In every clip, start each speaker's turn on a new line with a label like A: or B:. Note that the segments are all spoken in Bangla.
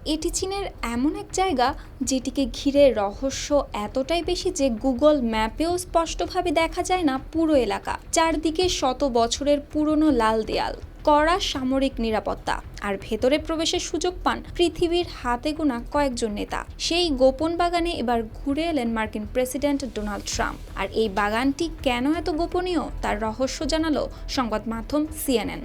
A: এটি চীনের এমন এক জায়গা যেটিকে ঘিরে রহস্য এতটাই বেশি যে গুগল ম্যাপেও স্পষ্টভাবে দেখা যায় না পুরো এলাকা। চারদিকে শত বছরের পুরনো লাল দেয়াল, কড়া সামরিক নিরাপত্তা, আর ভেতরে প্রবেশের সুযোগ পান পৃথিবীর হাতে গোনা কয়েকজন নেতা। সেই গোপন বাগানে এবার ঘুরে এলেন মার্কিন প্রেসিডেন্ট ডোনাল্ড ট্রাম্প। আর এই বাগানটি কেন এত গোপনীয় তার রহস্য জানালো সংবাদ মাধ্যম CNN।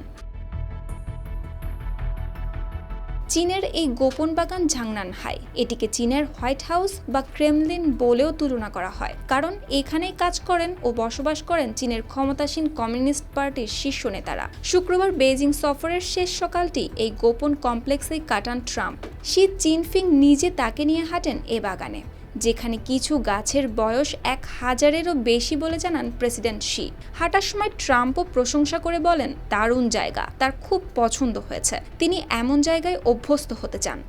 A: চীনের এই গোপন বাগান ঝাংনানহাই, এটিকে চীনের হোয়াইট হাউস বা ক্রেমলিন বলেও তুলনা করা হয়, কারণ এখানেই কাজ করেন ও বসবাস করেন চীনের ক্ষমতাসীন কমিউনিস্ট পার্টির শীর্ষ নেতারা। শুক্রবার বেইজিং সফরের শেষ সকালটি এই গোপন কমপ্লেক্সেই কাটান ট্রাম্প। শি জিনপিং নিজে তাকে নিয়ে হাঁটেন এ বাগানে, যেখানে কিছু গাছের বয়স 1000-এরও বেশি বলে জানান প্রেসিডেন্ট শি। হাঁটার সময় ট্রাম্পও প্রশংসা করে বলেন, দারুণ জায়গা, তার খুব পছন্দ হয়েছে, তিনি এমন জায়গায় অভ্যস্ত হতে চান।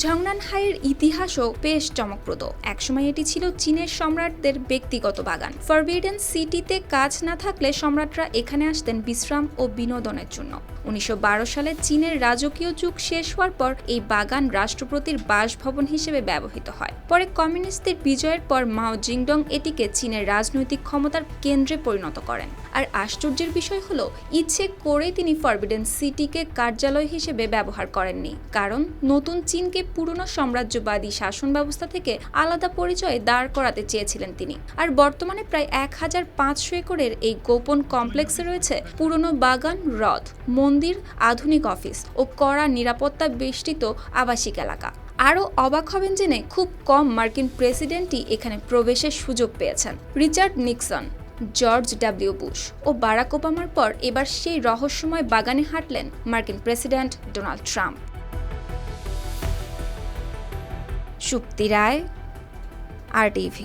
A: ঝংনানহাইয়ের ইতিহাসও বেশ চমকপ্রদ। একসময় এটি ছিল চীনের সম্রাটদের ব্যক্তিগত বাগান। ফরবিডেন সিটিতে কাজ না থাকলে সম্রাটরা এখানে আসতেন বিশ্রাম ও বিনোদনের জন্য। 1912 সালে চীনের রাজকীয় যুগ শেষ হওয়ার পর এই বাগান রাষ্ট্রপতির বাসভবন হিসেবে ব্যবহৃত হয়। পরে কমিউনিস্টদের বিজয়ের পর মাও জিংডং এটিকে চীনের রাজনৈতিক ক্ষমতার কেন্দ্রে পরিণত করেন। আর আশ্চর্যের বিষয় হলো, ইচ্ছে করেই তিনি ফরবিডেন সিটিকে কার্যালয় হিসেবে ব্যবহার করেননি, কারণ নতুন চীনকে পুরনো সাম্রাজ্যবাদী শাসন ব্যবস্থা থেকে আলাদা পরিচয়ে দাঁড় করাতে চেয়েছিলেন তিনি। আর বর্তমানে প্রায় 1500 একরের এই গোপন কমপ্লেক্সে রয়েছে পুরনো বাগান, হ্রদ, মন্দির, আধুনিক অফিস ও কড়া নিরাপত্তা বেষ্টিত আবাসিক এলাকা। আরও অবাক হবেন জেনে, খুব কম মার্কিন প্রেসিডেন্টই এখানে প্রবেশের সুযোগ পেয়েছেন। Richard Nixon, George W Bush ও বারাক ওবামার পর এবার সেই রহস্যময় বাগানে হাঁটলেন মার্কিন president Donald Trump. Shukti Roy, RTV।